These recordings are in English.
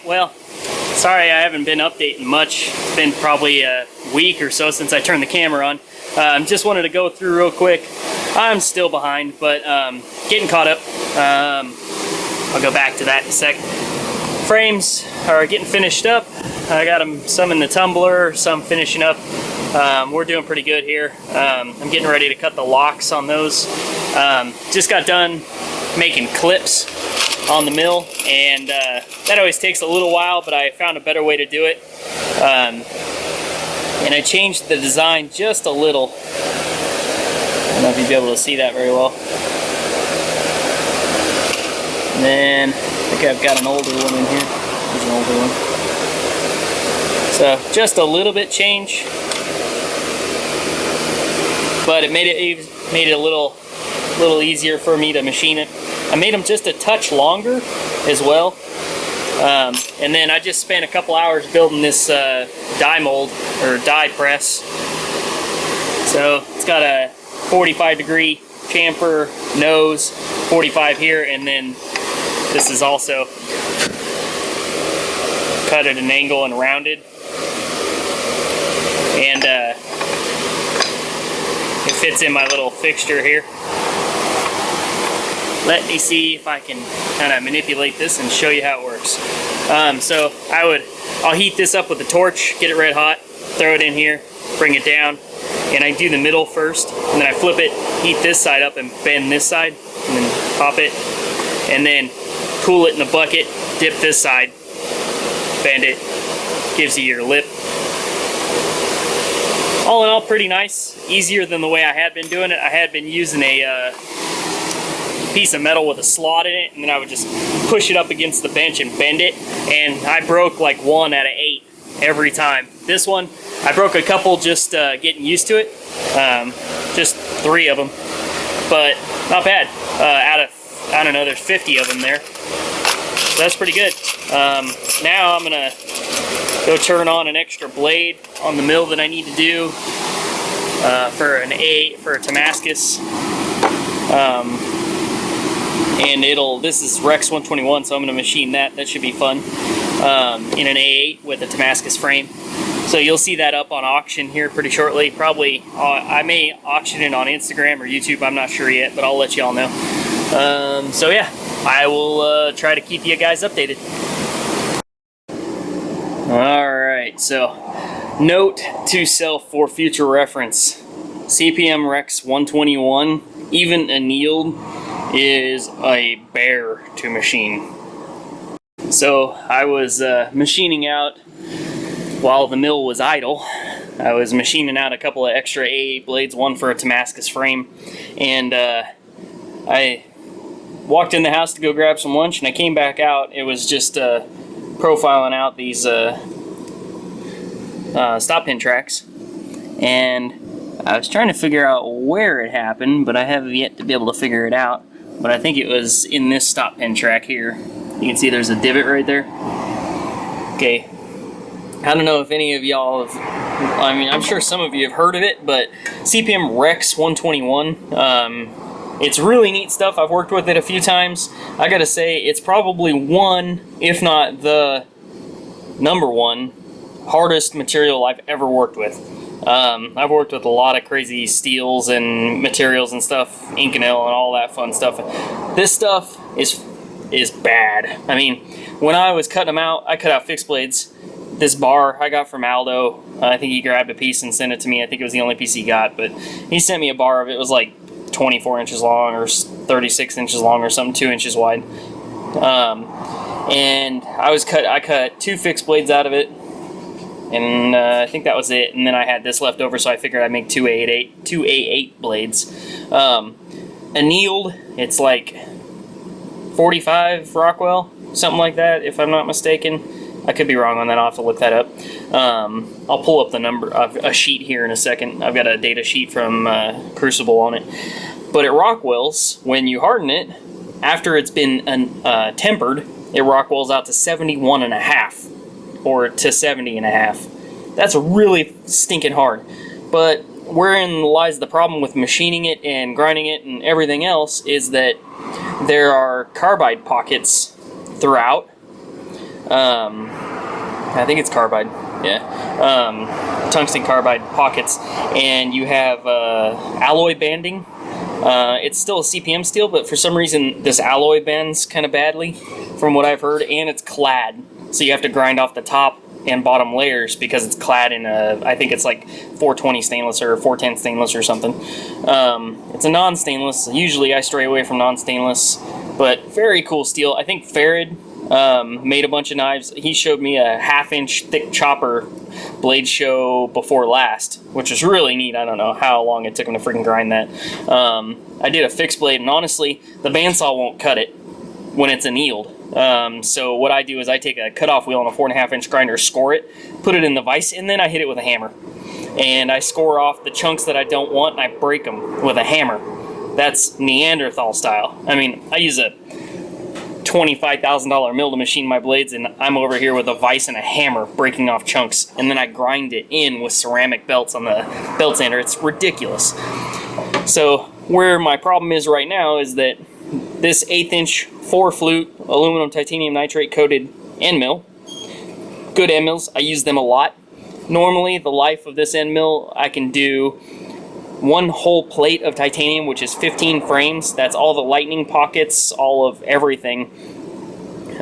Alright, well, sorry I haven't been updating much. It's been probably a week or so since I turned the camera on. Just wanted to go through real quick. I'm still behind, but getting caught up. I'll go back to that in a sec. Frames are getting finished up. I got them some in the tumbler, some finishing up. We're doing pretty good here. I'm getting ready to cut the locks on those. Just got done making clips on the mill, and that always takes a little while, but I found a better way to do it. And I changed the design just a little. I don't know if you'll be able to see that very well. And then I think I've got an older one in here. There's an older one. So just a little bit change, but it made it a little easier for me to machine it. I made them just a touch longer as well. And then I just spent a couple hours building this die mold or die press. So it's got a 45-degree chamfer nose, 45 here, and then this is also cut at an angle and rounded. And it fits in my little fixture here. Let me see if I can kind of manipulate this and show you how it works. So I'll heat this up with a torch, get it red hot, throw it in here, bring it down, and I do the middle first, and then I flip it, heat this side up and bend this side, and then pop it, and then cool it in the bucket, dip this side, bend it, gives you your lip. All in all, pretty nice. Easier than the way I had been doing it. I had been using a piece of metal with a slot in it, and then I would just push it up against the bench and bend it, and I broke like 1 out of 8 every time. This one, I broke a couple just getting used to it, just 3 of them, but not bad. Out of, I don't know, there's 50 of them there, so that's pretty good. Now I'm gonna go turn on an extra blade on the mill that I need to do for a Damascus. And this is Rex 121, so I'm going to machine that. That should be fun. In an A8 with a Damascus frame. So you'll see that up on auction here pretty shortly. Probably, I may auction it on Instagram or YouTube, I'm not sure yet, but I'll let you all know. So yeah, I will try to keep you guys updated. Alright, so note to self for future reference. CPM Rex 121, even annealed, is a bear to machine. So I was machining out while the mill was idle. I was machining out a couple of extra A8 blades, one for a Damascus frame, and I walked in the house to go grab some lunch, and I came back out. It was just profiling out these stop pin tracks, and I was trying to figure out where it happened, but I have yet to be able to figure it out. But I think it was in this stop pin track here. You can see there's a divot right there. Okay, I don't know if any of y'all have, I mean, I'm sure some of you have heard of it, but CPM Rex 121, it's really neat stuff. I've worked with it a few times. I gotta say, it's probably one, if not the #1 hardest material I've ever worked with. I've worked with a lot of crazy steels and materials and stuff, Inconel and all that fun stuff. This stuff is bad. I mean, when I was cutting them out, I cut out fixed blades. This bar I got from Aldo. I think he grabbed a piece and sent it to me. I think it was the only piece he got, but he sent me a bar of it. It was like 24 inches long or 36 inches long or something, 2 inches wide. And I cut 2 fixed blades out of it. And I think that was it. And then I had this left over, so I figured I'd make two A8 blades. Annealed, it's like 45 Rockwell, something like that, if I'm not mistaken. I could be wrong on that. I'll have to look that up. I'll pull up the number of a sheet here in a second. I've got a data sheet from Crucible on it. But at Rockwell's, when you harden it, after it's been tempered, it Rockwells out to 71.5. or to 70.5. That's really stinking hard. But wherein lies the problem with machining it and grinding it and everything else is that there are carbide pockets throughout. I think it's carbide, yeah, tungsten carbide pockets, and you have alloy banding. It's still a CPM steel, but for some reason this alloy bends kind of badly, from what I've heard, and it's clad, so you have to grind off the top and bottom layers because it's clad in I think it's like 420 stainless or 410 stainless or something. It's a non-stainless. Usually I stray away from non-stainless, but very cool steel. I think Farad made a bunch of knives. He showed me a 1/2-inch thick chopper blade show before last, which was really neat. I don't know how long it took him to freaking grind that. I did a fixed blade, and honestly, the bandsaw won't cut it when it's annealed. So what I do is I take a cutoff wheel on a 4.5-inch grinder, score it, put it in the vise, and then I hit it with a hammer. And I score off the chunks that I don't want, and I break them with a hammer. That's Neanderthal style. I mean, I use a $25,000 mill to machine my blades, and I'm over here with a vise and a hammer breaking off chunks, and then I grind it in with ceramic belts on the belt sander. It's ridiculous. So where my problem is right now is that this 1/8-inch 4-flute aluminum titanium nitrate coated end mill, good end mills, I use them a lot. Normally the life of this end mill, I can do one whole plate of titanium, which is 15 frames. That's all the lightning pockets, all of everything.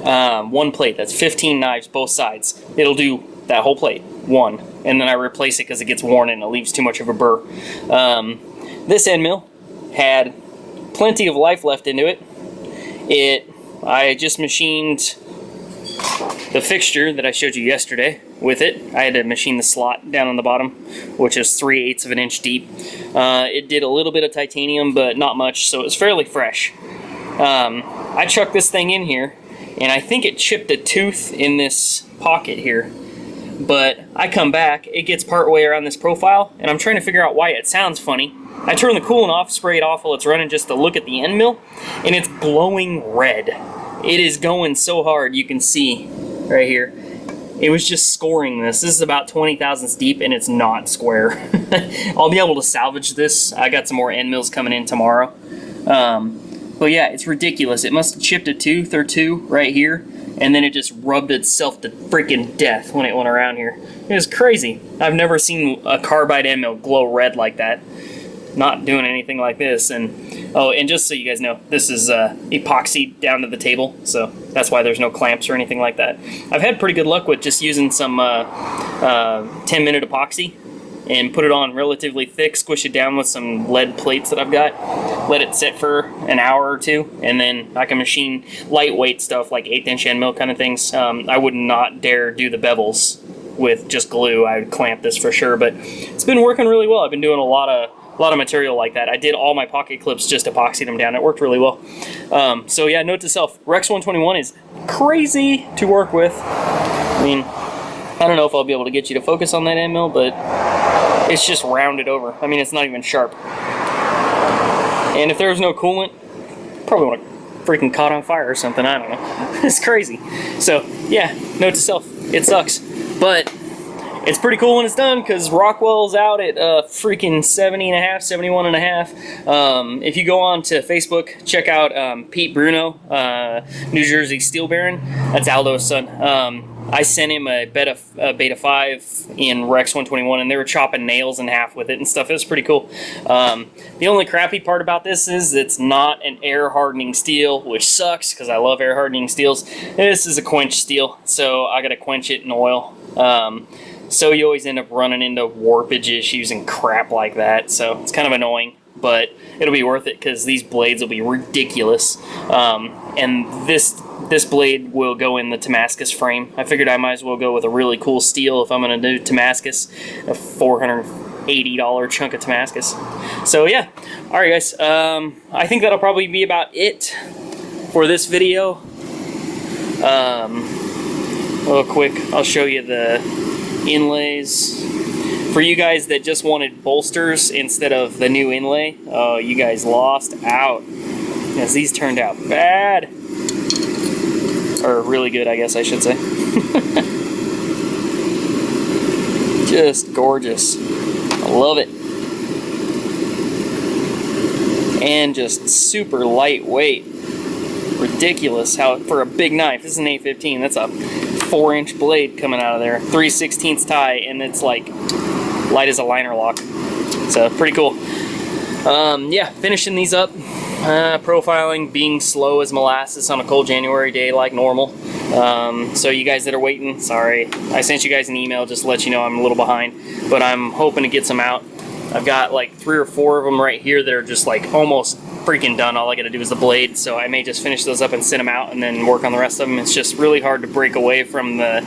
One plate, that's 15 knives, both sides. It'll do that whole plate, one. And then I replace it because it gets worn and it leaves too much of a burr. This end mill had plenty of life left into it. I just machined the fixture that I showed you yesterday with it. I had to machine the slot down on the bottom, which is 3/8 of an inch deep. It did a little bit of titanium, but not much, so it was fairly fresh. I chucked this thing in here, and I think it chipped a tooth in this pocket here. But I come back, it gets part way around this profile, and I'm trying to figure out why it sounds funny. I turn the coolant off, spray it off while it's running just to look at the end mill, and it's glowing red. It is going so hard, you can see right here. It was just scoring this. This is about 20 thousandths deep, and it's not square. I'll be able to salvage this. I got some more end mills coming in tomorrow. But yeah, it's ridiculous. It must have chipped a tooth or two right here, and then it just rubbed itself to freaking death when it went around here. It was crazy. I've never seen a carbide end mill glow red like that. Not doing anything like this. And oh, and just so you guys know, this is epoxy down to the table, so that's why there's no clamps or anything like that. I've had pretty good luck with just using some 10-minute epoxy and put it on relatively thick, squish it down with some lead plates that I've got, let it sit for an hour or two, and then I can machine lightweight stuff like 1/8-inch end mill kind of things. I would not dare do the bevels with just glue. I would clamp this for sure, but it's been working really well. I've been doing a lot of material like that. I did all my pocket clips, just epoxied them down. It worked really well. So yeah, note to self, Rex 121 is crazy to work with. I mean, I don't know if I'll be able to get you to focus on that end mill, but it's just rounded over. I mean, it's not even sharp. And if there was no coolant, probably would have freaking caught on fire or something. I don't know. It's crazy. So yeah, note to self, it sucks. But it's pretty cool when it's done, because Rockwell's out at freaking 70.5, 71.5. If you go on to Facebook, check out Pete Bruno, New Jersey Steel Baron. That's Aldo's son. I sent him a Beta 5 in Rex 121, and they were chopping nails in half with it and stuff. It was pretty cool. The only crappy part about this is it's not an air hardening steel, which sucks because I love air hardening steels. This is a quench steel, so I got to quench it in oil. So you always end up running into warpage issues and crap like that, so it's kind of annoying, but it'll be worth it because these blades will be ridiculous. And this blade will go in the Damascus frame. I figured I might as well go with a really cool steel if I'm going to do Damascus, a $480 chunk of Damascus. So yeah, alright guys, I think that'll probably be about it for this video. Real quick, I'll show you the inlays. For you guys that just wanted bolsters instead of the new inlay, oh, you guys lost out, because these turned out bad. Or really good, I guess I should say. Just gorgeous. I love it. And just super lightweight. Ridiculous how, for a big knife, this is an 815, that's a 4-inch blade coming out of there, 3/16 tie, and it's like light as a liner lock. So pretty cool. Yeah, finishing these up. Profiling, being slow as molasses on a cold January day like normal. So you guys that are waiting, sorry. I sent you guys an email just to let you know I'm a little behind, but I'm hoping to get some out. I've got like 3 or 4 of them right here that are just like almost freaking done. All I gotta do is the blade, so I may just finish those up and send them out and then work on the rest of them. It's just really hard to break away from the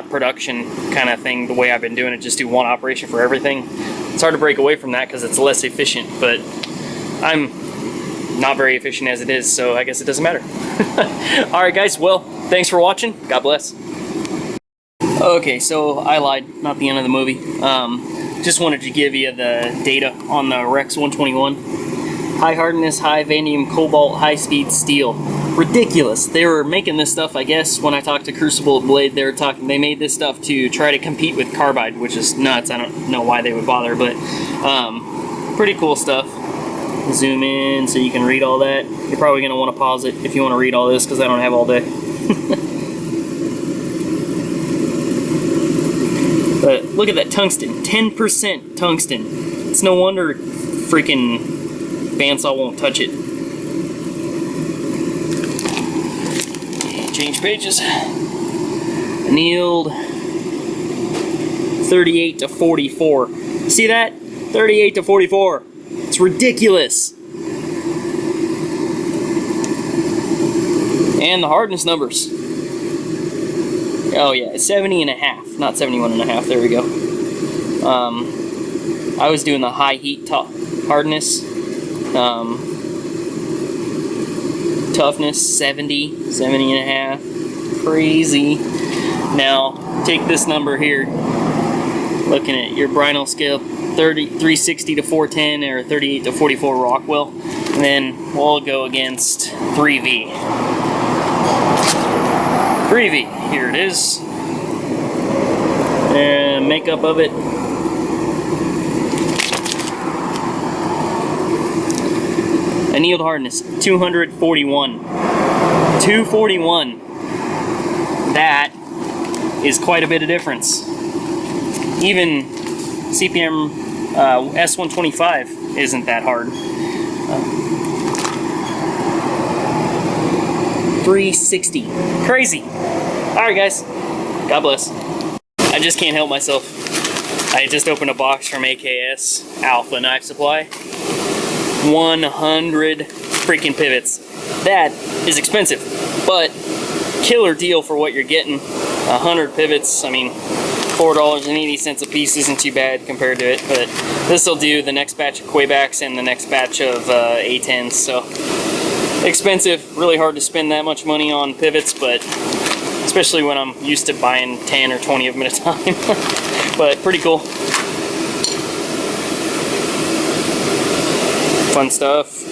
production kind of thing the way I've been doing it, just do one operation for everything. It's hard to break away from that because it's less efficient, but I'm not very efficient as it is, so I guess it doesn't matter. Alright guys, well, thanks for watching. God bless. Okay, so I lied, not the end of the movie. Just wanted to give you the data on the Rex 121. High hardness, high vanadium cobalt, high speed steel. Ridiculous. They were making this stuff, I guess, when I talked to Crucible Blade, they made this stuff to try to compete with carbide, which is nuts. I don't know why they would bother, but pretty cool stuff. Zoom in so you can read all that. You're probably going to want to pause it if you want to read all this because I don't have all day. But look at that tungsten, 10% tungsten. It's no wonder freaking bandsaw won't touch it. Change pages. Annealed 38 to 44. See that? 38 to 44. It's ridiculous. And the hardness numbers. Oh yeah, 70 and a half, not 71 and a half. There we go. I was doing the high heat hardness. Toughness 70 and a half. Crazy. Now take this number here. Looking at your Brinell scale, 360 to 410 or 38 to 44 Rockwell, and then we'll go against 3V. 3V, here it is. And makeup of it. Annealed hardness, 241. 241. That is quite a bit of difference. Even CPM S125 isn't that hard. 360. Crazy. Alright guys, God bless. I just can't help myself. I just opened a box from AKS Alpha Knife Supply. 100 freaking pivots. That is expensive, but killer deal for what you're getting. 100 pivots, I mean, $4.80 a piece isn't too bad compared to it, but this will do the next batch of Quabacks and the next batch of A10s, so expensive, really hard to spend that much money on pivots, but especially when I'm used to buying 10 or 20 of them at a time. But pretty cool. Fun stuff.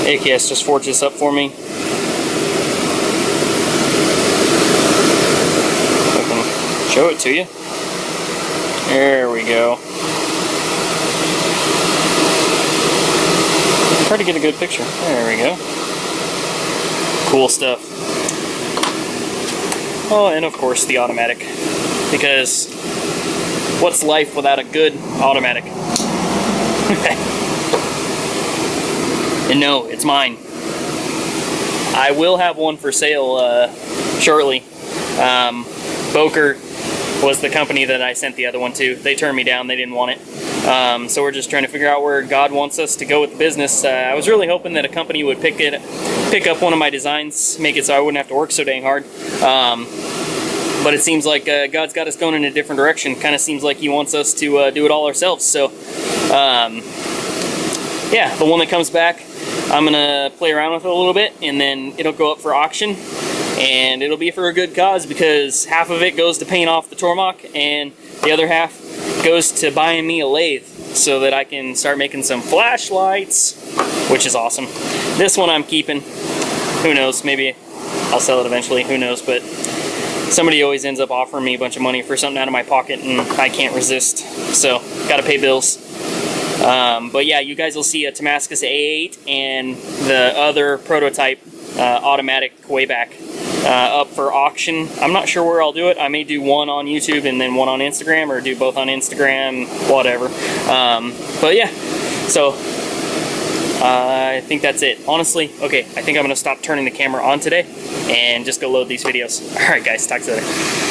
AKS just forged this up for me. I can show it to you. There we go. Try to get a good picture. There we go. Cool stuff. Oh, and of course the automatic. Because what's life without a good automatic? And no, it's mine. I will have one for sale shortly. Boker was the company that I sent the other one to. They turned me down, they didn't want it. So we're just trying to figure out where God wants us to go with the business. I was really hoping that a company would pick up one of my designs, make it so I wouldn't have to work so dang hard. But it seems like God's got us going in a different direction. Kind of seems like He wants us to do it all ourselves. So, yeah, the one that comes back, I'm gonna play around with it a little bit, and then it'll go up for auction. And it'll be for a good cause, because half of it goes to paying off the Tormach, and the other half goes to buying me a lathe so that I can start making some flashlights, which is awesome. This one I'm keeping. Who knows, maybe I'll sell it eventually, who knows, but somebody always ends up offering me a bunch of money for something out of my pocket, and I can't resist, so gotta pay bills. But yeah, you guys will see a Damascus A8 and the other prototype automatic Hoback up for auction. I'm not sure where I'll do it. I may do one on YouTube and then one on Instagram, or do both on Instagram, whatever. But yeah, so I think that's it. Honestly, okay, I think I'm gonna stop turning the camera on today and just go load these videos. All right, guys, talk to you later.